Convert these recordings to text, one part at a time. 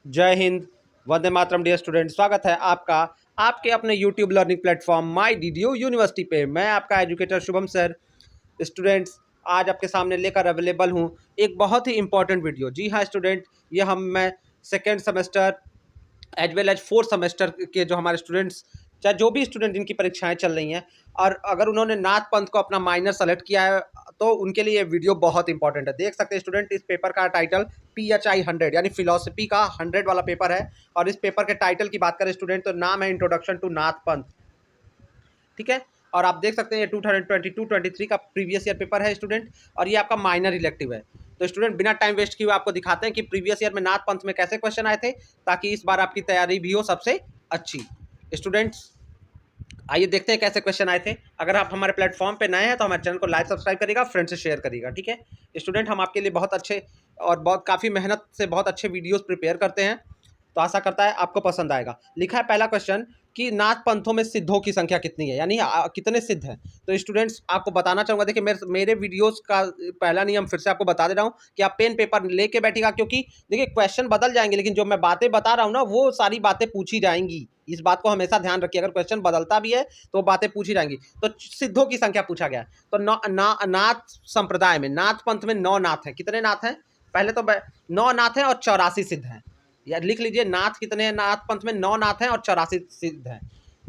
जय Hind, Vande Mataram. Dear student, स्वागत है आपका आपके अपने यूट्यूब लर्निंग प्लेटफॉर्म माई डीडीयू यूनिवर्सिटी पे। मैं आपका एजुकेटर शुभम सर। स्टूडेंट्स, आज आपके सामने लेकर अवेलेबल हूँ एक बहुत ही इंपॉर्टेंट वीडियो। जी हाँ स्टूडेंट, ये मैं second semester as well as fourth semester के जो हमारे स्टूडेंट्स, चाहे जो भी स्टूडेंट जिनकी परीक्षाएं चल रही हैं और अगर उन्होंने नाथ पंथ को अपना माइनर सेलेक्ट किया है तो उनके लिए ये वीडियो बहुत इंपॉर्टेंट है। देख सकते हैं स्टूडेंट, इस पेपर का टाइटल PHI 100 यानी फिलोसफी का 100 वाला पेपर है। और इस पेपर के टाइटल की बात करें स्टूडेंट तो नाम है इंट्रोडक्शन टू नाथ पंथ, ठीक है। और आप देख सकते हैं ये 2022-23 का प्रीवियस ईयर पेपर है स्टूडेंट, और ये आपका माइनर इलेक्टिव है। तो स्टूडेंट, बिना टाइम वेस्ट किए आपको दिखाते हैं कि प्रीवियस ईयर में नाथ पंथ में कैसे क्वेश्चन आए थे, ताकि इस बार आपकी तैयारी भी हो सबसे अच्छी। स्टूडेंट्स, आइए देखते हैं कैसे क्वेश्चन आए थे। अगर आप हमारे प्लेटफॉर्म पे नए हैं तो हमारे चैनल को लाइक सब्सक्राइब करिएगा, फ्रेंड से शेयर करिएगा, ठीक है। स्टूडेंट, हम आपके लिए बहुत अच्छे और काफ़ी मेहनत से बहुत अच्छे वीडियोस प्रिपेयर करते हैं, तो आशा करता है आपको पसंद आएगा। लिखा है पहला क्वेश्चन कि नाथ पंथों में सिद्धों की संख्या कितनी है, यानी कितने सिद्ध हैं। तो स्टूडेंट्स, आपको बताना चाहूँगा, देखिए मेरे वीडियोस का पहला नियम फिर से आपको बता दे रहा हूँ कि आप पेन पेपर लेके बैठिएगा, क्योंकि देखिए क्वेश्चन बदल जाएंगे लेकिन जो मैं बातें बता रहा हूँ ना वो सारी बातें पूछी जाएंगी। इस बात को हमेशा ध्यान रखिए, अगर क्वेश्चन बदलता भी है तो बातें पूछी जाएंगी। तो सिद्धों की संख्या पूछा गया है, तो नाथ संप्रदाय में, नाथ पंथ में 9 नाथ हैं। कितने नाथ हैं? पहले तो 9 नाथ हैं और 84 सिद्ध हैं। या लिख लीजिए, नाथ कितने हैं? नाथ पंथ में 9 नाथ हैं और 84 सिद्ध हैं।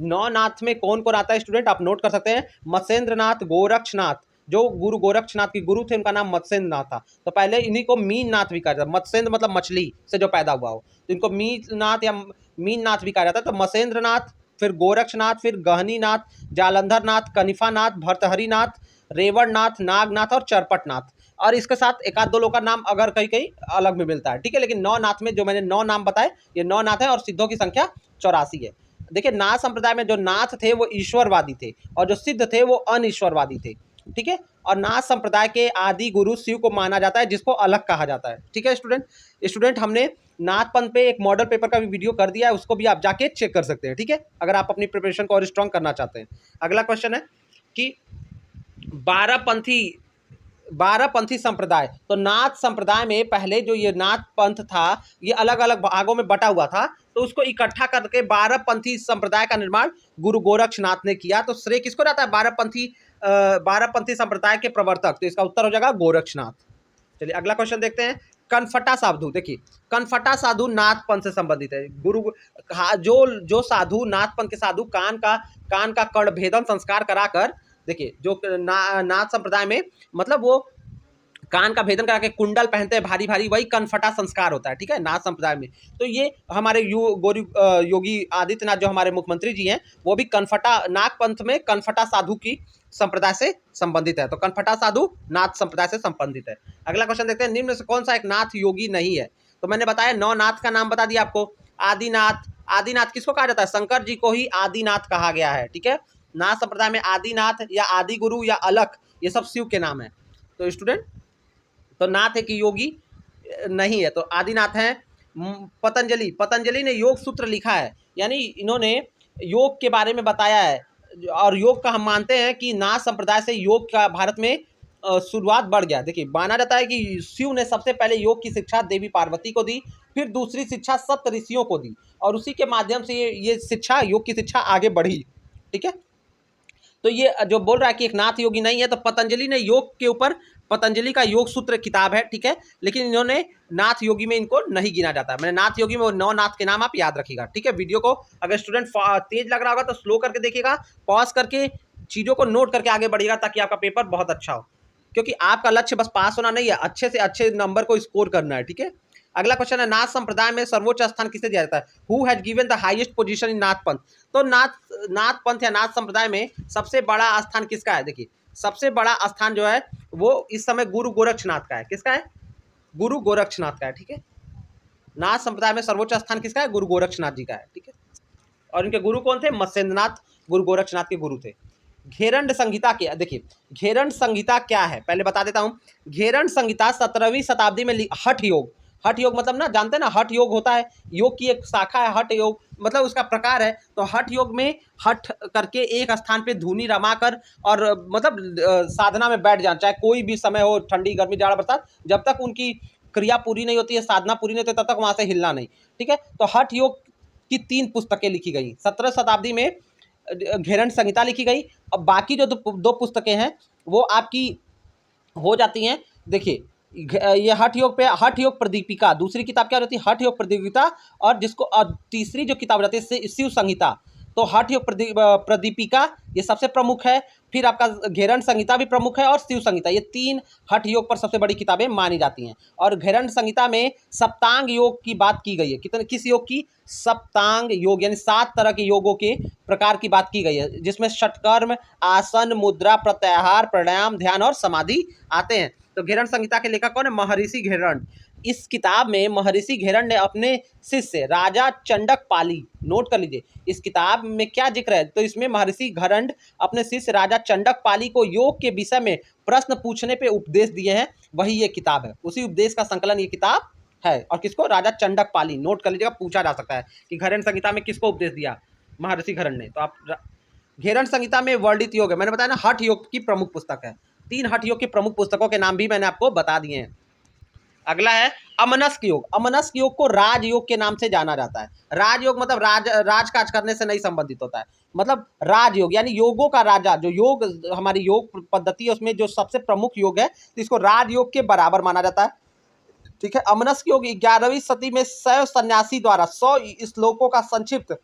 9 नाथ में कौन कौन आता है स्टूडेंट, आप नोट कर सकते हैं। मत्स्येंद्र नाथ, गोरक्षनाथ, जो गुरु गोरक्षनाथ के गुरु थे उनका नाम मत्स्येंद्र नाथ था। तो पहले इन्हीं को मीन नाथ भी कहा जाता है। मत्स्येंद्र मतलब मछली से जो पैदा हुआ हो, तो इनको मीन नाथ या मीन नाथ भी कहा जाता है। तो मत्स्येंद्र नाथ, फिर गोरक्षनाथ, फिर गहनी नाथ, जालंधर नाथ, कनिफा नाथ, भर्तहरि नाथ, रेवण नाथ, नागनाथ और चरपट नाथ। और इसके साथ एक आध दो लोग का नाम अगर कहीं कहीं अलग में मिलता है, ठीक है। लेकिन 9 नाथ में जो मैंने 9 नाम बताए, ये 9 नाथ है और सिद्धों की संख्या 84 है। देखिए, नाथ संप्रदाय में जो नाथ थे वो ईश्वरवादी थे और जो सिद्ध थे वो अनईश्वरवादी थे, ठीक है। और नाथ संप्रदाय के आदि गुरु शिव को माना जाता है, जिसको अलग कहा जाता है, ठीक है। स्टूडेंट, हमने नाथ पंथ पे एक मॉडल पेपर का भी वीडियो कर दिया है, उसको भी आप जाके चेक कर सकते हैं, ठीक है, अगर आप अपनी प्रिपरेशन को और स्ट्रॉन्ग करना चाहते हैं। अगला क्वेश्चन है कि 12 पंथी संप्रदाय। तो नाथ संप्रदाय में पहले जो ये नाथ पंथ था ये अलग अलग भागों में बटा हुआ था, तो उसको इकट्ठा करके 12 पंथी संप्रदाय का निर्माण गुरु गोरक्षनाथ ने किया। तो श्रेय किसको जाता है? 12 पंथी संप्रदाय के प्रवर्तक। तो इसका उत्तर हो जाएगा गोरक्षनाथ। चलिए अगला क्वेश्चन देखते हैं। कनफटा साधु, देखिए कनफटा साधु नाथ पंथ से संबंधित है। जो साधु, नाथ पंथ के साधु कान का कर्ण भेदन संस्कार कराकर, देखिए जो नाथ संप्रदाय में मतलब वो कान का भेदन करा के कुंडल पहनते हैं भारी भारी, वही कनफटा संस्कार होता है, ठीक है, नाथ संप्रदाय में। तो ये हमारे योगी आदित्यनाथ जो हमारे मुख्यमंत्री जी हैं, वो भी कनफटा, नाथ पंथ में कनफटा साधु की संप्रदाय से संबंधित है। तो कनफटा साधु नाथ संप्रदाय से संबंधित है। अगला क्वेश्चन देखते हैं। निम्न से कौन सा एक नाथ योगी नहीं है? तो मैंने बताया 9 नाथ का नाम बता दिया आपको। आदिनाथ, आदिनाथ किसको कहा जाता है? शंकर जी को ही आदिनाथ कहा गया है, ठीक है। नाथ संप्रदाय में आदिनाथ या आदि गुरु या अलख, ये सब शिव के नाम है। तो स्टूडेंट, तो नाथ है कि योगी नहीं है, तो आदिनाथ हैं पतंजलि ने योग सूत्र लिखा है, यानी इन्होंने योग के बारे में बताया है। और योग का हम मानते हैं कि नाथ संप्रदाय से योग का भारत में शुरुआत बढ़ गया। देखिए, माना जाता है कि शिव ने सबसे पहले योग की शिक्षा देवी पार्वती को दी, फिर दूसरी शिक्षा सप्त ऋषियों को दी, और उसी के माध्यम से ये शिक्षा, योग की शिक्षा आगे बढ़ी, ठीक है। तो ये जो बोल रहा है कि एक नाथ योगी नहीं है, तो पतंजलि ने योग के ऊपर, पतंजलि का योग सूत्र किताब है, ठीक है, लेकिन इन्होंने नाथ योगी में इनको नहीं गिना जाता। मैंने नाथ योगी में वो 9 नाथ के नाम आप याद रखिएगा, ठीक है। वीडियो को अगर स्टूडेंट तेज लग रहा होगा तो स्लो करके देखिएगा, पॉज करके चीज़ों को नोट करके आगे बढ़िएगा, ताकि आपका पेपर बहुत अच्छा हो, क्योंकि आपका लक्ष्य बस पास होना नहीं है, अच्छे से अच्छे नंबर को स्कोर करना है, ठीक है। अगला क्वेश्चन है, नाथ संप्रदाय में सर्वोच्च स्थान किसे दिया जाता है? Who has given the highest position in Nath Panth? तो नाथ पंथ या नाथ संप्रदाय में सबसे बड़ा स्थान किसका है? देखिए, सबसे बड़ा स्थान जो है वो इस समय गुरु गोरक्षनाथ का है। किसका है? गुरु गोरक्षनाथ का है, ठीक है। नाथ संप्रदाय में सर्वोच्च स्थान किसका है? गुरु गोरक्षनाथ जी का है, ठीक है। और इनके गुरु कौन थे? मत्स्येंद्रनाथ गुरु गोरक्षनाथ के गुरु थे। घेरंड संहिता क्या? देखिए, घेरंड संहिता क्या है पहले बता देता हूं। घेरंड संहिता 17वीं शताब्दी में हठ योग, हठ योग मतलब ना, जानते हैं ना, हठ योग होता है, योग की एक शाखा है हठ योग, मतलब उसका प्रकार है। तो हठ योग में हठ करके एक स्थान पे धूनी रमा कर और मतलब साधना में बैठ जाना, चाहे कोई भी समय हो, ठंडी गर्मी जाड़ा बरसात, जब तक उनकी क्रिया पूरी नहीं होती है, साधना पूरी नहीं होती, तब तक वहां से हिलना नहीं। ठीक है, तो हठ योग की 3 पुस्तकें लिखी गई। 17 शताब्दी में घेरन संहिता लिखी गई। अब बाकी जो दो पुस्तकें हैं वो आपकी हो जाती हैं। देखिए ये हठ योग पे हठ योग प्रदीपिका, दूसरी किताब क्या रहती है, हठ योग प्रदीपिका, और जिसको तीसरी जो किताब रहती है शिव संहिता। तो हठ योग प्रदीपिका ये सबसे प्रमुख है, फिर आपका घेरन संहिता भी प्रमुख है, और शिव संहिता, ये 3 हठ योग पर सबसे बड़ी किताबें मानी जाती हैं। और घेरन संहिता में सप्तांग योग की बात की गई है। किस योग की? सप्तांग योग, यानी 7 तरह के योगों के प्रकार की बात की गई है, जिसमें षटकर्म, आसन, मुद्रा, प्रत्याहार, प्राणायाम, ध्यान और समाधि आते हैं। तो घेरन संहिता के लेखक कौन है? महर्षि घेरन। इस किताब में महर्षि घेरन ने अपने शिष्य राजा चंडक पाली, नोट कर लीजिए इस किताब में क्या जिक्र है, तो इसमें महर्षि घेरन अपने शिष्य राजा चंडक पाली को योग के विषय में प्रश्न पूछने पे उपदेश दिए हैं, वही ये किताब है। उसी उपदेश का संकलन ये किताब है। और किसको? राजा चंडक पाली, नोट कर लीजिएगा, पूछा जा सकता है कि घेरन संहिता में किसको उपदेश दिया? महर्षि घेरन ने। तो आप घेरन संहिता में वर्णित योग है, मैंने बताया ना, हठ योग की प्रमुख पुस्तक है। 3 हठ योग की प्रमुख पुस्तकों के नाम भी मैंने आपको बता दिए हैं। अगला है अमनस्क योग। अमनस्क योग को राजयोग के नाम से जाना जाता है। राजयोग मतलब राजकाज करने से नहीं संबंधित होता है, मतलब राजयोग यानी योगों का राजा। जो योग हमारी योग पद्धति है उसमें जो सबसे प्रमुख योग है, तो इसको राजयोग के बराबर माना जाता है। ठीक है, अमनस्क योग 11वीं सदी में शैव सन्यासी द्वारा 100 श्लोकों का संक्षिप्त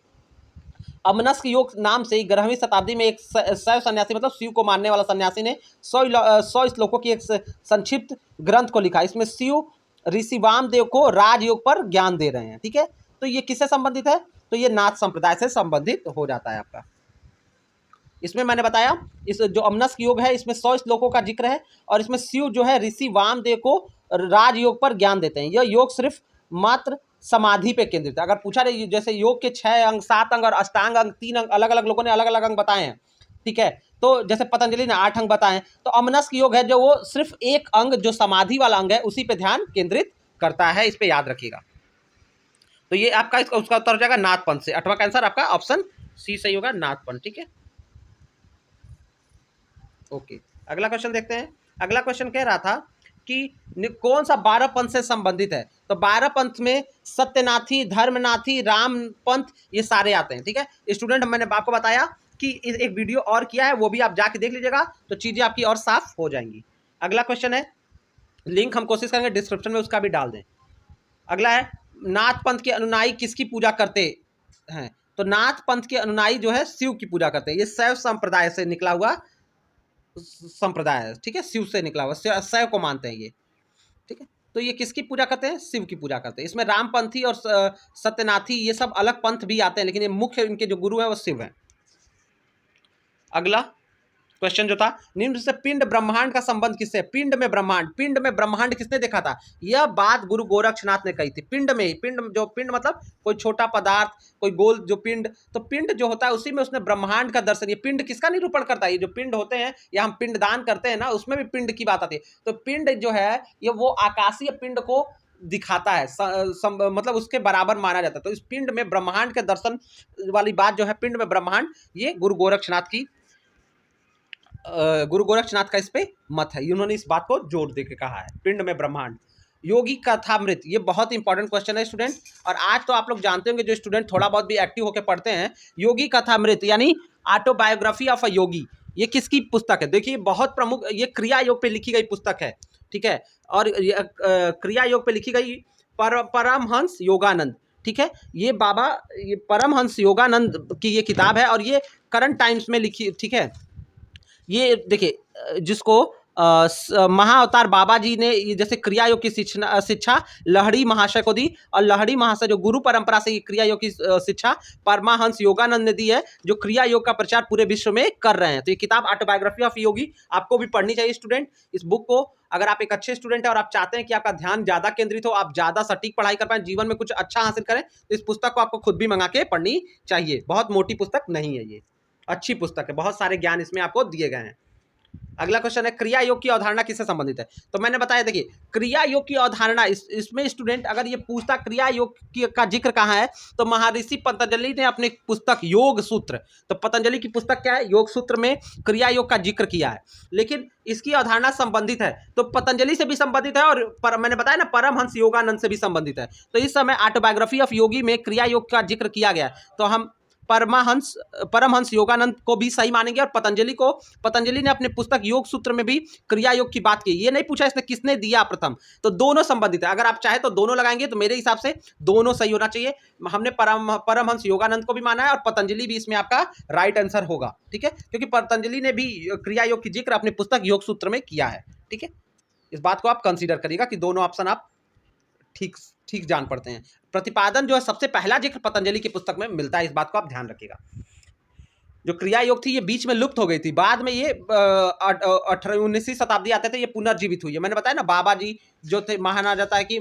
अमनस्क योग नाम से 11वीं शताब्दी में एक शैव सन्यासी, मतलब शिव को मानने वाला सन्यासी ने 100 श्लोकों की एक संक्षिप्त ग्रंथ को लिखा। इसमें शिव ऋषि वामदेव को राजयोग पर ज्ञान दे रहे हैं। ठीक है, तो ये किससे संबंधित है? तो ये नाथ संप्रदाय से संबंधित हो जाता है आपका। इसमें मैंने बताया इस जो अमनस्क योग है इसमें 100 श्लोकों का जिक्र है, और इसमें शिव जो है ऋषि वामदेव को राजयोग पर ज्ञान देते हैं। यह योग सिर्फ मात्र समाधि पे केंद्रित है। अगर पूछा जाए जैसे योग के 6 अंग, 7 अंग और अष्टांग अंग, 3 अंग, अलग अलग लोगों ने अलग अलग अंग बताए हैं। ठीक है, तो जैसे पतंजलि ने 8 अंग बताए, तो अमनस्क योग है जो वो सिर्फ एक अंग जो समाधि वाला अंग है उसी पे ध्यान केंद्रित करता है। इस पे याद रखिएगा। तो ये आपका उसका उत्तर हो जाएगा नाथपंथ से। 8वां का आंसर आपका ऑप्शन सी सही होगा, नाथपंथ। ठीक है, ओके, अगला क्वेश्चन देखते हैं। अगला क्वेश्चन कह रहा था कि कौन सा 12 पंथ से संबंधित है? तो 12 पंथ में सत्यनाथी, धर्मनाथी, राम पंथ, ये सारे आते हैं। ठीक है स्टूडेंट, मैंने आपको बताया कि एक वीडियो और किया है, वो भी आप जाके देख लीजिएगा, तो चीजें आपकी और साफ हो जाएंगी। अगला क्वेश्चन है, लिंक हम कोशिश करेंगे डिस्क्रिप्शन में उसका भी डाल दें। अगला है, नाथ पंथ के अनुयायी किसकी पूजा करते हैं? तो नाथ पंथ के अनुयायी जो है शिव की पूजा करते हैं। ये शैव संप्रदाय से निकला हुआ संप्रदाय है। ठीक है, शिव से निकला हुआ, शैव को मानते हैं ये। ठीक है, तो ये किसकी पूजा करते हैं? शिव की पूजा करते हैं। इसमें रामपंथी और सत्यनाथी ये सब अलग पंथ भी आते हैं, लेकिन ये मुख्य इनके जो गुरु है वो शिव है। अगला क्वेश्चन जो था, निम्न से पिंड ब्रह्मांड का संबंध किससे? पिंड में ब्रह्मांड किसने देखा था? यह बात गुरु गोरक्षनाथ ने कही थी। पिंड जो पिंड मतलब कोई छोटा पदार्थ, कोई गोल जो पिंड, तो पिंड जो होता है उसी में उसने ब्रह्मांड का दर्शन। ये पिंड किसका निरूपण करता है? ये जो पिंड होते हैं या हम पिंड दान करते हैं ना, उसमें भी पिंड की बात आती है। तो पिंड जो है ये वो आकाशीय पिंड को दिखाता है, मतलब उसके बराबर माना जाता है। तो इस पिंड में ब्रह्मांड के दर्शन वाली बात जो है, पिंड में ब्रह्मांड, ये गुरु गोरक्षनाथ का इस पे मत है। उन्होंने इस बात को जोर दे के कहा है, पिंड में ब्रह्मांड। योगी कथामृत, ये बहुत इंपॉर्टेंट क्वेश्चन है स्टूडेंट, और आज तो आप लोग जानते होंगे जो स्टूडेंट थोड़ा बहुत भी एक्टिव होकर पढ़ते हैं, योगी कथामृत यानी ऑटोबायोग्राफी ऑफ अ योगी, ये किसकी पुस्तक है? देखिए बहुत प्रमुख, ये क्रिया योग पे लिखी गई पुस्तक है। ठीक है, और क्रिया योग पे लिखी गई परमहंस योगानंद। ठीक है, ये परमहंस योगानंद की ये किताब है, और ये करंट टाइम्स में लिखी। ठीक है, ये देखिए जिसको महाअवतार बाबा जी ने जैसे क्रिया योग की शिक्षा लहड़ी महाशय को दी, और लहड़ी महाशय जो गुरु परंपरा से क्रिया योग की शिक्षा परमहंस योगानंद ने दी है, जो क्रिया योग का प्रचार पूरे विश्व में कर रहे हैं। तो ये किताब ऑटोबायोग्राफी ऑफ योगी आपको भी पढ़नी चाहिए स्टूडेंट। इस बुक को अगर आप एक अच्छे स्टूडेंट हैं और आप चाहते हैं कि आपका ध्यान ज्यादा केंद्रित हो, आप ज्यादा सटीक पढ़ाई कर पाए, जीवन में कुछ अच्छा हासिल करें, तो इस पुस्तक को आपको खुद भी मंगा के पढ़नी चाहिए। बहुत मोटी पुस्तक नहीं है ये, अच्छी पुस्तक है, बहुत सारे ज्ञान इसमें आपको दिए गए हैं। अगला क्वेश्चन है क्रिया योग की अवधारणा किससे संबंधित है। तो मैंने बताया, देखिए क्रिया योग की अवधारणा, इसमें स्टूडेंट अगर ये पूछता क्रिया योग का जिक्र कहाँ है, तो महर्षि पतंजलि ने अपनी पुस्तक योग सूत्र, तो पतंजलि की पुस्तक क्या है, योग सूत्र में क्रिया योग का जिक्र किया है। लेकिन इसकी अवधारणा संबंधित है तो पतंजलि से भी संबंधित है और मैंने बताया ना परमहंस योगानंद से भी संबंधित है। तो इस समय ऑटोबायोग्राफी ऑफ योगी में क्रिया योग का जिक्र किया गया, तो हम परमहंस योगानंद को भी सही मानेंगे और पतंजलि ने अपने पुस्तक योग सूत्र में भी क्रिया योग की बात की। ये नहीं पूछा इसने किसने दिया प्रथम, तो दोनों संबंधित है। अगर आप चाहे तो दोनों लगाएंगे, तो मेरे हिसाब से दोनों सही होना चाहिए। हमने परमहंस योगानंद को भी माना है और पतंजलि भी इसमें आपका राइट आंसर होगा, ठीक है, क्योंकि पतंजलि ने भी क्रिया योग की जिक्र अपने पुस्तक योग सूत्र में किया है, ठीक है। इस बात को आप कंसीडर करिएगा कि दोनों ऑप्शन आप ठीक ठीक जान पड़ते हैं। प्रतिपादन जो है सबसे पहला जिक्र पतंजलि की पुस्तक में मिलता है, इस बात को आप ध्यान रखिएगा। जो क्रिया योग थी ये बीच में लुप्त हो गई थी, बाद में ये 19वीं शताब्दी आते थे ये पुनर्जीवित हुई है। मैंने बताया ना बाबा जी जो थे, माना जाता है कि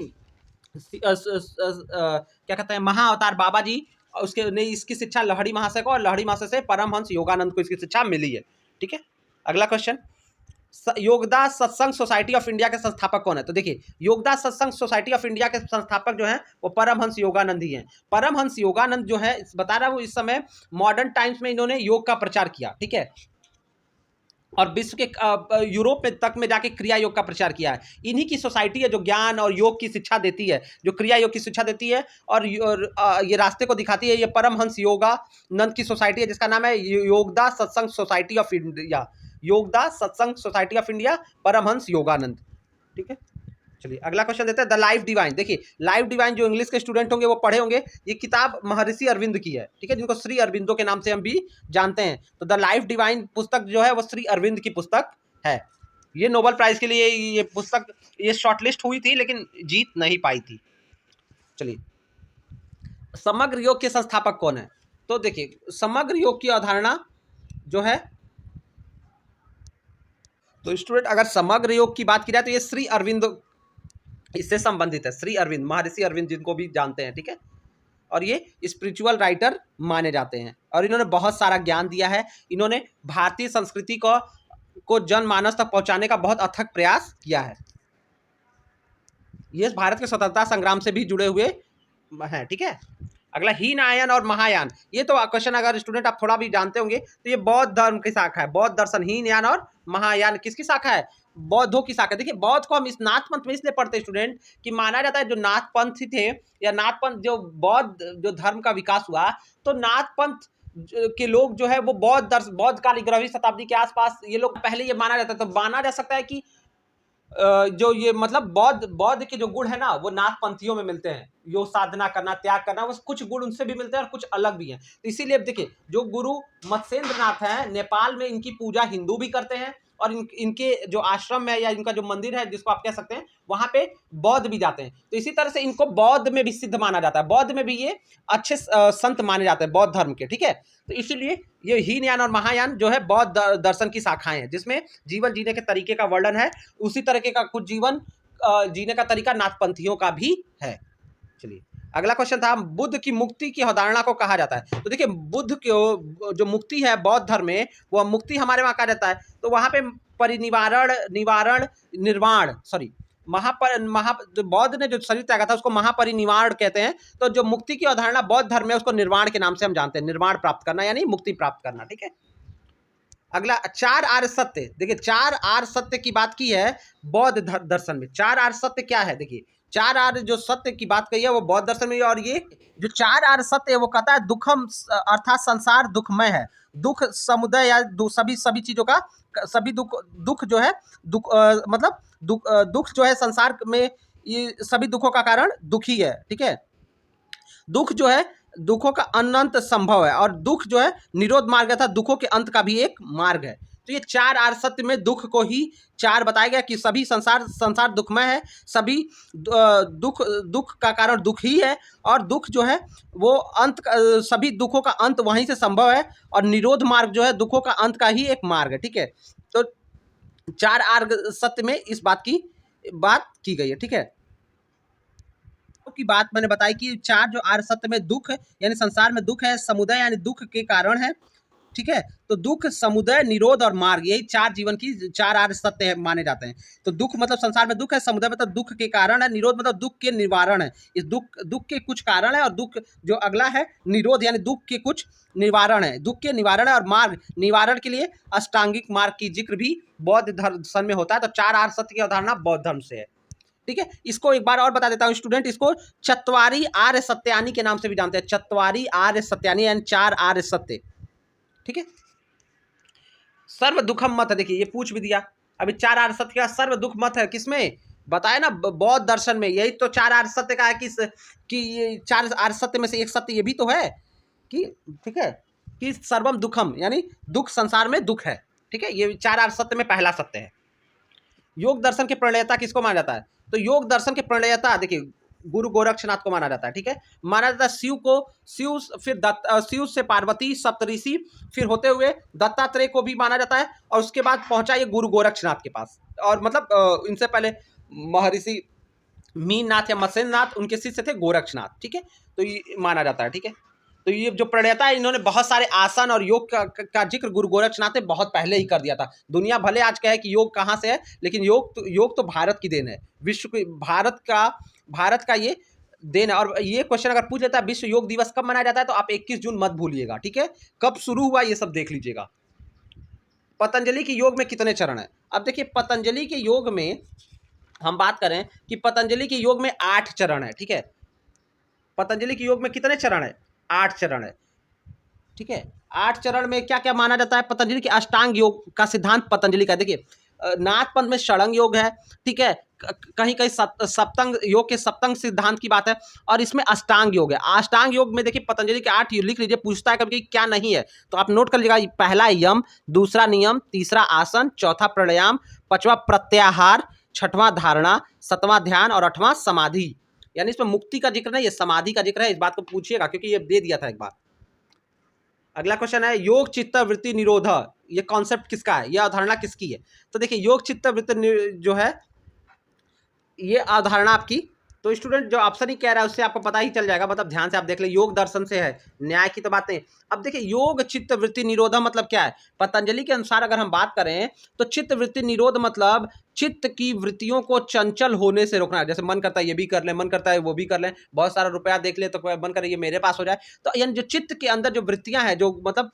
क्या कहते हैं महाअवतार बाबा जी, उसके ने इसकी शिक्षा लहड़ी महाशय को और लहड़ी महाशय से परमहंस योगानंद को इसकी शिक्षा मिली है, ठीक है। अगला question, योगदास Satsanga society of India के संस्थापक कौन है। तो देखिए योगदास सत्संग सोसाइटी ऑफ इंडिया के संस्थापक जो हैं वो परमहंस योगानंद ही हैं। परमहंस योगानंद जो है बता रहा हूँ इस समय मॉडर्न टाइम्स में इन्होंने योग का प्रचार किया, ठीक है, और विश्व के यूरोप में तक में जाके क्रिया योग का प्रचार किया है। इन्हीं की सोसाइटी है जो ज्ञान और योग की शिक्षा देती है, जो क्रिया योग की शिक्षा देती है और ये रास्ते को दिखाती है। ये परमहंस योगानंद की सोसाइटी है जिसका नाम है योगदास Satsanga society of India, Yogoda Satsanga society of India, Paramhansa Yogananda, ठीक है। चलिए अगला क्वेश्चन देते हैं, द लाइफ डिवाइन। देखिए लाइफ डिवाइन जो इंग्लिश के स्टूडेंट होंगे वो पढ़े होंगे, ये किताब महर्षि अरविंद की है, ठीक है, जिनको श्री अरविंदो के नाम से हम भी जानते हैं। तो द लाइफ डिवाइन पुस्तक जो है वो श्री अरविंद की पुस्तक है। ये नोबेल प्राइज के लिए ये पुस्तक ये शॉर्टलिस्ट हुई थी लेकिन जीत नहीं पाई थी। चलिए समग्र योग के संस्थापक कौन है। तो देखिए समग्र योग की अवधारणा जो है, तो स्टूडेंट अगर समग्र योग की बात की जाए तो ये श्री अरविंद इससे संबंधित है। श्री अरविंद, महर्षि अरविंद जिनको भी जानते हैं, ठीक है, और ये स्पिरिचुअल राइटर माने जाते हैं और इन्होंने बहुत सारा ज्ञान दिया है। इन्होंने भारतीय संस्कृति को जनमानस तक पहुंचाने का बहुत अथक प्रयास किया है। ये भारत के स्वतंत्रता संग्राम से भी जुड़े हुए हैं, ठीक है। अगला हीनयान और महायान, ये तो क्वेश्चन अगर स्टूडेंट आप थोड़ा भी जानते होंगे तो ये बौद्ध धर्म की शाखा है। बौद्ध दर्शन, हीनयान और महायान किसकी शाखा है, बौद्धों की शाखा। देखिए बौद्ध को हम इस नाथ पंथ में इसलिए पढ़ते हैं स्टूडेंट कि माना जाता है जो नाथ पंथ थे या नाथ पंथ जो बौद्ध जो धर्म का विकास हुआ, तो नाथ पंथ के लोग जो है वो बौद्ध काल 11वीं शताब्दी के आसपास ये लोग पहले ये माना जाता है। तो माना जा सकता है कि जो ये मतलब बौद्ध के जो गुण है ना वो नाथ पंथियों में मिलते हैं। योग साधना करना, त्याग करना, बस कुछ गुण उनसे भी मिलते हैं और कुछ अलग भी हैं। तो इसीलिए देखिए जो गुरु मत्स्येंद्र नाथ हैं नेपाल में इनकी पूजा हिंदू भी करते हैं और इनके जो आश्रम है या इनका जो मंदिर है जिसको आप कह सकते हैं वहां पे बौद्ध भी जाते हैं। तो इसी तरह से इनको बौद्ध में भी सिद्ध माना जाता है, बौद्ध में भी ये अच्छे संत माने जाते हैं बौद्ध धर्म के, ठीक है। तो इसीलिए ये हीनयान और महायान जो है बौद्ध दर्शन की शाखाएं हैं जिसमें जीवन जीने के तरीके का वर्णन है। उसी तरीके का कुछ जीवन जीने का तरीका नाथपंथियों का भी है। चलिए अगला क्वेश्चन था, बुद्ध की मुक्ति की अवधारणा को कहा जाता है। तो देखिए बुद्ध की जो मुक्ति है बौद्ध धर्म में वो मुक्ति हमारे वहाँ कहा जाता है। तो वहाँ पे परिनिवारण निवारण निर्वाण जो बौद्ध ने जो शरीर त्यागा था उसको महापरिनिर्वाण कहते हैं। तो जो मुक्ति की अवधारणा बौद्ध धर्म में उसको निर्वाण के नाम से हम जानते हैं, निर्वाण प्राप्त करना यानी मुक्ति प्राप्त करना, ठीक है। अगला 4 आर्य सत्य। देखिए 4 आर्य सत्य की बात की है बौद्ध दर्शन में। 4 आर्य सत्य क्या है, देखिए 4 आर्य जो सत्य की बात कही है वो बौद्ध दर्शन में, और ये जो 4 आर्य सत्य है वो कहता है दुखम अर्थात संसार दुखमय है। दुख समुदय या सभी चीजों का सभी दुख जो है मतलब दुख जो है संसार में ये सभी दुखों का कारण दुखी है, ठीक है। दुख जो है दुखों का अनंत संभव है और दुख जो है निरोध मार्ग था, दुखों के अंत का भी एक मार्ग है। तो ये 4 आर्य सत्य में दुख को ही 4 बताया गया कि सभी संसार दुखमय है, सभी दुख का कारण दुख ही है और दुख जो है वो सभी दुखों का अंत वहीं से संभव है और निरोध मार्ग जो है दुखों का अंत का ही एक मार्ग है, ठीक है। तो 4 आर्य सत्य में इस बात की गई है, ठीक है। की बात मैंने बताई कि 4 जो आर्य सत्य में दुख यानी संसार में दुख है, समुदाय यानी दुख के कारण है, ठीक है। तो दुख, समुदय, निरोध और मार्ग, यही चार जीवन की चार आर्य सत्य माने जाते हैं। तो दुख मतलब संसार में दुख है, समुदय मतलब दुख के कारण है, निरोध मतलब दुख के निवारण है। इस दुख के कुछ कारण है, और दुख जो अगला है निरोध यानी दुख के कुछ निवारण है, दुख के निवारण है। और मार्ग, निवारण के लिए अष्टांगिक मार्ग की जिक्र भी बौद्ध दर्शन में होता है। तो चार आर्य सत्य की अवधारणा बौद्ध धर्म से है, ठीक है। इसको एक बार और बता देता हूं स्टूडेंट, इसको चत्वारी आर्य सत्यानी के नाम से भी जानते हैं। चत्वारी आर्य सत्यानी यानी चार आर्य सत्य, ठीक है। सर्व दुखम मत है, देखिए ये पूछ भी दिया। अभी चार आर्य सत्य का सर्व दुख मत है किसमें, बताया ना, बौद्ध दर्शन में। यही तो चार आर्य सत्य का है कि ये चार आर्य सत्य में से एक सत्य ये भी तो है कि, ठीक है, कि सर्वम दुखम यानी दुख, संसार में दुख है, ठीक है। ये चार आर्य सत्य में पहला सत्य है। योग दर्शन के प्रणेता किसको माना जाता है, तो योग दर्शन के प्रणेता देखिए गुरु गोरक्षनाथ को माना जाता है, ठीक है। माना जाता है शिव को, शिव फिर शिव से पार्वती सप्तऋषि, फिर होते हुए दत्तात्रेय को भी माना जाता है, और उसके बाद पहुंचा ये गुरु गोरक्षनाथ के पास। और मतलब इनसे पहले महर्षि मीननाथ या मसेंद्रनाथ उनके शिष्य थे गोरक्षनाथ, ठीक है। तो ये माना जाता है, ठीक है। तो ये जो प्रणेता है, इन्होंने बहुत सारे आसन और योग का जिक्र गुरु गोरक्षनाथ ने बहुत पहले ही कर दिया था। दुनिया भले आज कहे कि योग कहाँ से है, लेकिन योग तो भारत की देन है, विश्व की, भारत का ये देन है। और ये क्वेश्चन अगर पूछ लेता है विश्व योग दिवस कब मनाया जाता है, तो आप 21 जून मत भूलिएगा, ठीक है। कब शुरू हुआ ये सब देख लीजिएगा। पतंजलि के योग में कितने चरण है, अब देखिए पतंजलि के योग में हम बात करें कि पतंजलि के योग में 8 चरण है, ठीक है। पतंजलि के योग में कितने चरण है, 8 चरण है, ठीक है। 8 चरण में क्या क्या माना जाता है, पतंजलि के अष्टांग योग का सिद्धांत पतंजलि का, देखिए नाथ पंथ में षडंग योग है, ठीक है। कहीं कहीं सप्तंग योग के सप्तंग सिद्धांत की बात है, और इसमें अष्टांग योग है। अष्टांग योग में देखिए पतंजलि के 8 लिख लीजिए, पूछता है कभी क्या नहीं है, तो आप नोट कर लीजिएगा। पहला यम, दूसरा नियम, तीसरा आसन, चौथा प्राणायाम, पांचवा प्रत्याहार, छठवां धारणा, सातवां ध्यान और आठवां समाधि। यानी इसमें मुक्ति का जिक्र नहीं, ये समाधि का जिक्र है। इस बात को पूछिएगा क्योंकि ये दे दिया था एक बार। अगला क्वेश्चन है योग चित्त वृत्ति निरोध, ये कॉन्सेप्ट किसका है, ये अवधारणा किसकी है, तो देखिए योग चित्त वृत्ति जो है ये अवधारणा आपकी, तो स्टूडेंट जो ऑप्शन ही कह रहा है उससे आपको पता ही चल जाएगा, मतलब ध्यान से आप देख ले, योग दर्शन से है, न्याय की तो बात नहीं। अब देखिए योग चित्त वृत्ति निरोध मतलब क्या है, पतंजलि के अनुसार अगर हम बात करें तो चित्त वृत्ति निरोध मतलब चित्त की वृत्तियों को चंचल होने से रोकना है। जैसे मन करता है ये भी कर ले, मन करता है वो भी कर ले, बहुत सारा रुपया देख ले तो मन करे ये मेरे पास हो जाए। तो यानी जो चित्त के अंदर जो वृत्तियां हैं, जो मतलब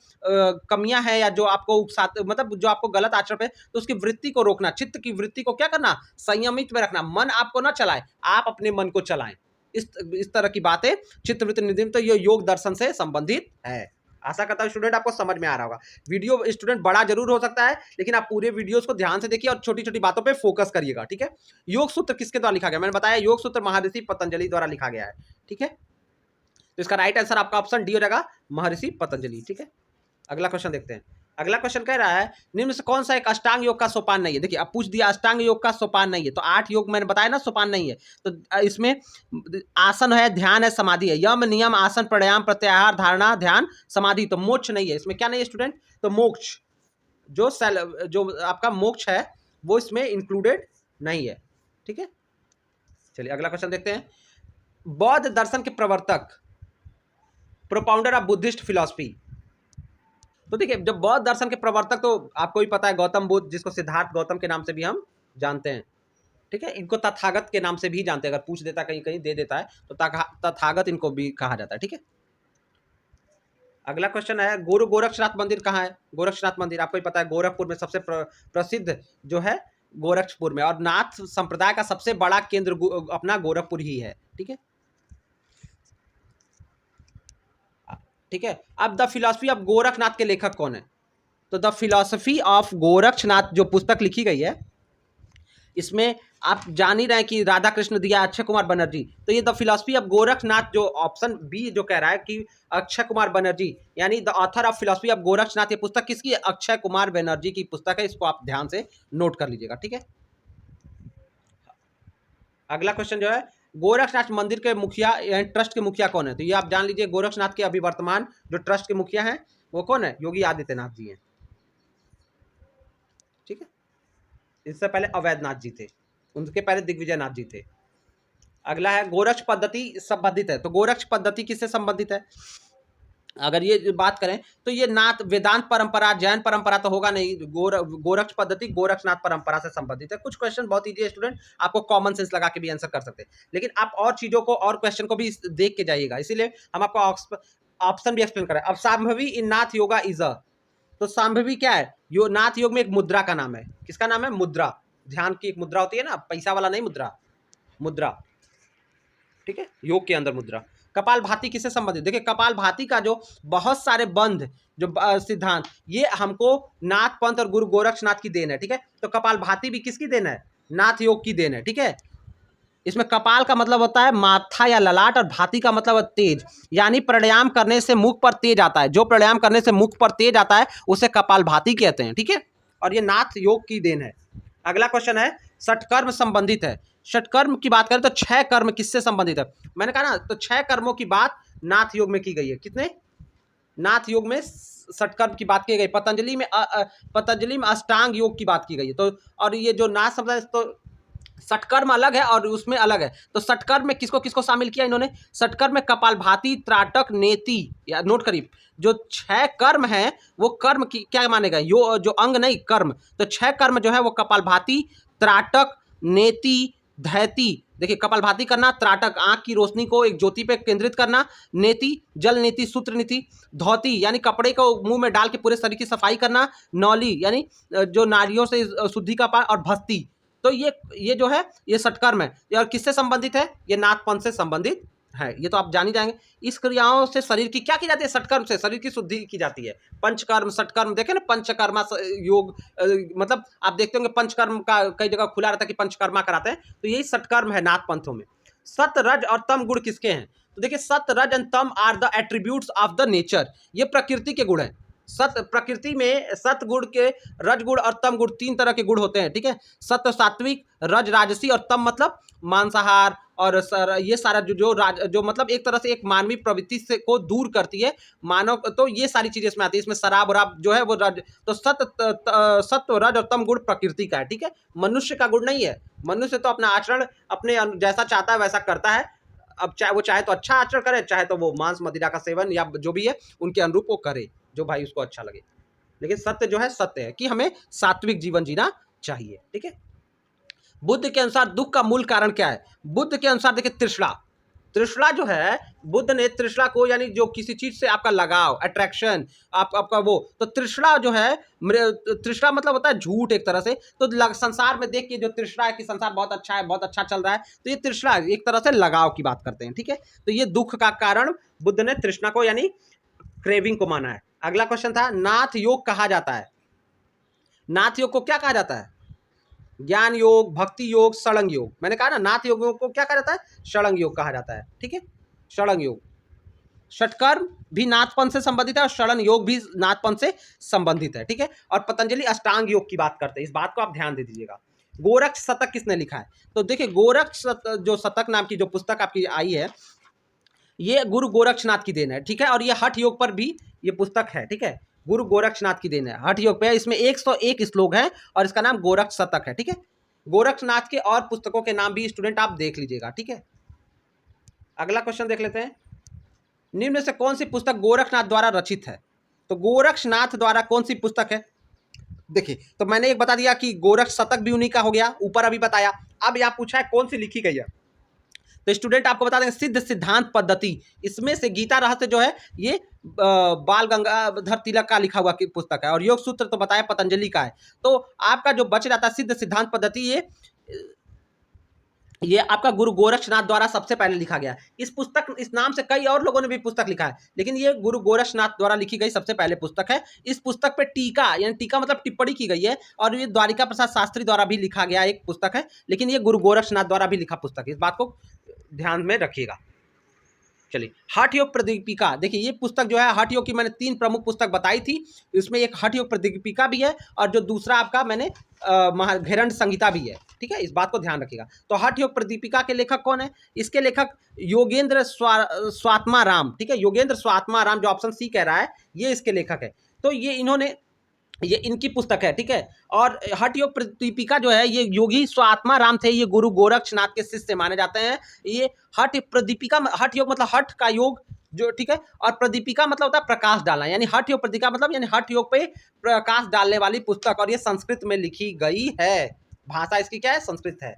कमियां हैं, या जो आपको मतलब जो आपको गलत आचरण पे, तो उसकी वृत्ति को रोकना, चित्त की वृत्ति को क्या करना, संयमित में रखना। मन आपको ना चलाए, आप अपने मन को चलाएं। इस तरह की बातें चित्त वृत्ति निधि, तो ये योग दर्शन से संबंधित है। आशा करता हूं स्टूडेंट आपको समझ में आ रहा होगा। वीडियो स्टूडेंट बड़ा जरूर हो सकता है, लेकिन आप पूरे वीडियोस को ध्यान से देखिए और छोटी छोटी बातों पे फोकस करिएगा, ठीक है। योग सूत्र किसके द्वारा लिखा गया, मैंने बताया योग सूत्र महर्षि पतंजलि द्वारा लिखा गया है, ठीक है। तो इसका राइट आंसर आपका ऑप्शन डी हो जाएगा, महर्षि पतंजलि, ठीक है। अगला क्वेश्चन देखते हैं। अगला क्वेश्चन कह रहा है निम्न से कौन सा एक अष्टांग योग का सोपान नहीं है। देखिए अब पूछ दिया अष्टांग योग का सोपान नहीं है, तो 8 योग मैंने बताया ना सोपान नहीं है, तो इसमें आसन है, ध्यान है, समाधि है। यम नियम आसन प्राणायाम प्रत्याहार धारणा ध्यान समाधि, तो मोक्ष नहीं है। इसमें क्या नहीं है स्टूडेंट, तो मोक्ष जो आपका मोक्ष है वो इसमें इंक्लूडेड नहीं है, ठीक है। चलिए अगला क्वेश्चन देखते हैं। बौद्ध दर्शन के प्रवर्तक, प्रोपाउंडर ऑफ बुद्धिस्ट फिलॉसफी, तो देखिए जब बौद्ध दर्शन के प्रवर्तक तो आपको भी पता है गौतम बुद्ध, जिसको सिद्धार्थ गौतम के नाम से भी हम जानते हैं, ठीक है। इनको तथागत के नाम से भी जानते हैं, अगर पूछ देता कहीं कहीं दे देता है तो तथागत इनको भी कहा जाता है, ठीक है। अगला क्वेश्चन है गुरु गोरक्षनाथ मंदिर कहाँ है। गोरक्षनाथ मंदिर आपको ही पता है गोरखपुर में सबसे प्रसिद्ध जो है गोरखपुर में, और नाथ संप्रदाय का सबसे बड़ा केंद्र अपना गोरखपुर ही है, ठीक है, ठीक है। अब द फिलॉसफी ऑफ गोरखनाथ के लेखक कौन है, तो द फिलॉसफी ऑफ गोरक्षनाथ जो पुस्तक लिखी गई है, इसमें आप जान ही रहे हैं कि राधा कृष्ण दिया अक्षय कुमार बनर्जी, तो ये द फिलॉसफी ऑफ गोरखनाथ जो ऑप्शन बी जो कह रहा है कि अक्षय कुमार बनर्जी, यानी the author of philosophy of Gorakhnath, ये पुस्तक किसकी है, अक्षय कुमार बनर्जी की पुस्तक है। इसको आप ध्यान से नोट कर लीजिएगा, ठीक है। अगला क्वेश्चन जो है गोरक्षनाथ मंदिर के मुखिया यानी ट्रस्ट के मुखिया कौन है, तो ये आप जान लीजिए गोरक्षनाथ के अभी वर्तमान जो ट्रस्ट के मुखिया हैं वो कौन है, योगी आदित्यनाथ जी हैं, ठीक है। इससे पहले अवैधनाथ जी थे, उनके पहले दिग्विजय नाथ जी थे। अगला है गोरक्ष पद्धति संबंधित है, तो गोरक्ष पद्धति किससे संबंधित है, अगर ये बात करें तो ये नाथ वेदांत परंपरा, जैन परंपरा तो होगा नहीं, गोरक्ष पद्धति गोरक्षनाथ परंपरा से संबंधित है। कुछ क्वेश्चन बहुत इजी है स्टूडेंट, आपको कॉमन सेंस लगा के भी आंसर कर सकते हैं, लेकिन आप और चीजों को और क्वेश्चन को भी देख के जाइएगा, इसीलिए हम आपको ऑप्शन भी एक्सप्लेन करें। अब सांभवी इन नाथ योगा इज अ, तो सांभवी क्या है? नाथ योग में एक मुद्रा का नाम है। किसका नाम है? मुद्रा। ध्यान की एक मुद्रा होती है ना, पैसा वाला नहीं, मुद्रा, मुद्रा, ठीक है, योग के अंदर मुद्रा। कपाल भाती किससे संबंधित? देखिए कपाल भाती का जो बहुत सारे बंध, जो सिद्धांत, ये हमको नाथ पंथ और गुरु गोरक्षनाथ की देन है, ठीक है। तो कपाल भाती भी किसकी देन है? नाथ योग की देन है, ठीक है। इसमें कपाल का मतलब होता है माथा या ललाट, और भाती का मतलब है तेज, यानी प्राणायाम करने से मुख पर तेज आता है। जो प्राणायाम करने से मुख पर तेज आता है उसे कपाल भाती कहते हैं, ठीक है। और ये नाथ योग की देन है। अगला क्वेश्चन है षटकर्म संबंधित है। षटकर्म की बात करें तो 6 कर्म किससे संबंधित है? मैंने कहा ना, तो 6 कर्मों की बात नाथ योग में की गई है। कितने? नाथ योग में षटकर्म की बात की गई। पतंजलि में अष्टांग योग की बात की गई है। तो और ये जो नाथ शब्द है, तो षटकर्म अलग है और उसमें अलग है। तो षटकर्म में किसको किसको शामिल किया इन्होंने? षटकर्म में कपालभाति, त्राटक, नेति, या नोट करिए, जो 6 कर्म हैं वो कर्म की क्या मानेगा? जो अंग नहीं, कर्म। तो 6 कर्म जो है वो कपालभाति, त्राटक, नेति, धैति, देखिए कपालभाति करना, त्राटक आंख की रोशनी को एक ज्योति पे केंद्रित करना, नेति जल नीति, सूत्र नीति, धौती यानी कपड़े को मुंह में डाल के पूरे शरीर की सफाई करना, नौली यानी जो नारियों से शुद्धि का पान, और भस्ती। तो ये जो है ये षटकर्म है। और किससे संबंधित है? ये नाथपंथ से संबंधित है। ये तो आप जान ही जाएंगे। इस क्रियाओं से शरीर की क्या की जाती है? षटकर्म से शरीर की शुद्धि की जाती है। पंचकर्म, षटकर्म, देखे ना, पंचकर्मा योग, मतलब आप देखते होंगे पंचकर्म का कई जगह खुला रहता है कि पंचकर्मा कराते हैं, तो यही षटकर्म है नाथ पंथों में। सत, रज और तम गुण किसके हैं? तो देखिए सत, raj and tam are the attributes of the nature. ये प्रकृति के गुण हैं। प्रकृति में सत गुण के, रज गुण और तम गुण 3 तरह के गुण होते हैं, ठीक है। सत सात्विक, रज राजसी, और तम मतलब मांसाहार, और ये सारा जो मतलब एक तरह से एक मानवीय प्रवृत्ति से को दूर करती है मानव। तो ये सारी चीजें इसमें आती है। इसमें शराब वराब जो है वो रज। तो सत्व, रज और तम गुण प्रकृति का है, ठीक है, मनुष्य का गुण नहीं है। मनुष्य तो अपना आचरण अपने जैसा चाहता है वैसा करता है। अब चाहे तो अच्छा आचरण करे, चाहे तो वो मांस मदिरा का सेवन या जो भी है उनके अनुरूप वो करे, जो भाई उसको अच्छा लगे। लेकिन सत्य जो है सत्य है कि हमें सात्विक जीवन जीना चाहिए, ठीक है। बुद्ध के अनुसार दुख का मूल कारण क्या है? बुद्ध के अनुसार देखिए तृष्णा। तृष्णा जो है, बुद्ध ने तृष्णा को, यानी जो किसी चीज से आपका लगाव, अट्रैक्शन, आपका वो, तो तृष्णा जो है, तृष्णा मतलब होता है झूठ एक तरह से। तो संसार में देख के जो तृष्णा है कि संसार बहुत अच्छा है, बहुत अच्छा चल रहा है, तो ये तृष्णा एक तरह से लगाव की बात करते हैं, ठीक है। तो ये दुख का कारण बुद्ध ने तृष्णा को यानी क्रेविंग को माना है। अगला क्वेश्चन था नाथ योग कहा जाता है। नाथ योग को क्या कहा जाता है? ज्ञान योग, भक्ति योग, षडंग योग। मैंने कहा ना नाथ योग को क्या कहा जाता है? षडंग योग कहा जाता है, ठीक है। षडंग योग, षटकर्म भी नाथपंथ से संबंधित है और षडंग योग भी नाथपंथ से संबंधित है, ठीक है। और पतंजलि अष्टांग योग की बात करते हैं, इस बात को आप ध्यान दे दीजिएगा। गोरक्ष शतक किसने लिखा है? तो देखिए गोरक्ष जो शतक नाम की जो पुस्तक आपकी आई है, ये गुरु गोरक्षनाथ की देन है, ठीक है। और ये हठ योग पर भी ये पुस्तक है, ठीक है। गुरु गोरक्षनाथ की देन है, हठ योग पे। इसमें 101 श्लोक है और इसका नाम गोरक्ष शतक है, ठीक है। गोरक्षनाथ के और पुस्तकों के नाम भी स्टूडेंट आप देख लीजिएगा, ठीक है। अगला क्वेश्चन देख लेते हैं। निम्न में से कौन सी पुस्तक गोरक्षनाथ द्वारा रचित है? तो गोरक्षनाथ द्वारा कौन सी पुस्तक है? देखिए, तो मैंने एक बता दिया कि गोरक्ष शतक भी उन्हीं का हो गया, ऊपर अभी बताया। अब यहाँ पूछा है कौन सी लिखी गई है, तो स्टूडेंट आपको बता देंगे सिद्ध सिद्धांत पद्धति। इसमें से गीता रहस्य जो है ये बाल गंगाधर तिलक का लिखा हुआ पुस्तक है, और योग सूत्र तो बताया पतंजलि का है। तो आपका जो बच जाता है सिद्ध सिद्धांत पद्धति, ये आपका गुरु गोरक्षनाथ द्वारा सबसे पहले लिखा गया। इस नाम से कई और लोगों ने भी पुस्तक लिखा है, लेकिन ये गुरु गोरक्षनाथ द्वारा लिखी गई सबसे पहले पुस्तक है। इस पुस्तक पे टीका, यानी टीका मतलब टिप्पणी की गई है, और ये द्वारिका प्रसाद शास्त्री द्वारा भी लिखा गया एक पुस्तक है, लेकिन ये गुरु गोरक्षनाथ द्वारा भी लिखा पुस्तक है, इस बात को ध्यान में रखिएगा। चलिए, हठ योग प्रदीपिका, देखिए ये पुस्तक जो है हठ योग की मैंने 3 प्रमुख पुस्तक बताई थी, इसमें एक हठ योग प्रदीपिका भी है और जो दूसरा आपका मैंने घेरंड संहिता भी है, ठीक है, इस बात को ध्यान रखिएगा। तो हठ योग प्रदीपिका के लेखक कौन है? इसके लेखक योगेंद्र स्वात्मा राम, ठीक है, योगेंद्र स्वात्मा राम, जो ऑप्शन सी कह रहा है, ये इसके लेखक है। तो ये इनकी पुस्तक है, ठीक है। और हठ योग प्रदीपिका जो है ये योगी स्वात्मा राम थे, ये गुरु गोरक्षनाथ के शिष्य माने जाते हैं। ये हठ प्रदीपिका, हठ योग मतलब हठ का योग, जो ठीक है। और प्रदीपिका मतलब होता है प्रकाश डालना, यानी हठ योग प्रदीपिका मतलब यानी हठ योग पे प्रकाश डालने वाली पुस्तक, और ये संस्कृत में लिखी गई है। भाषा इसकी क्या है? संस्कृत है।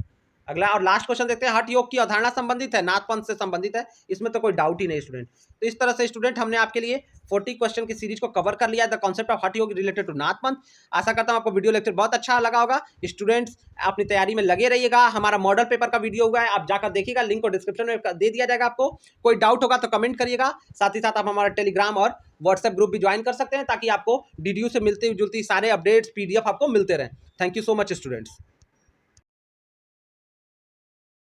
अगला और लास्ट क्वेश्चन देखते हैं। हठ योग की अवधारणा संबंधित है, नाथपंथ से संबंधित है, इसमें तो कोई डाउट ही नहीं स्टूडेंट। तो इस तरह से स्टूडेंट हमने आपके लिए 40 क्वेश्चन की सीरीज को कवर कर लिया, द कॉन्सेप्ट ऑफ हठ योग रिलेटेड टू नाथपंथ। आशा करता हूं आपको वीडियो लेक्चर बहुत अच्छा लगा होगा। स्टूडेंट्स अपनी तैयारी में लगे रहिएगा। हमारा मॉडल पेपर का वीडियो हुआ है, आप जाकर देखिएगा, लिंक को डिस्क्रिप्शन में दे दिया जाएगा आपको। कोई डाउट होगा तो कमेंट करिएगा। साथ ही साथ आप हमारा टेलीग्राम और व्हाट्सएप ग्रुप भी ज्वाइन कर सकते हैं, ताकि आपको डीडीयू से मिलती जुलती सारे अपडेट्स PDF आपको मिलते रहें। Thank you so much students.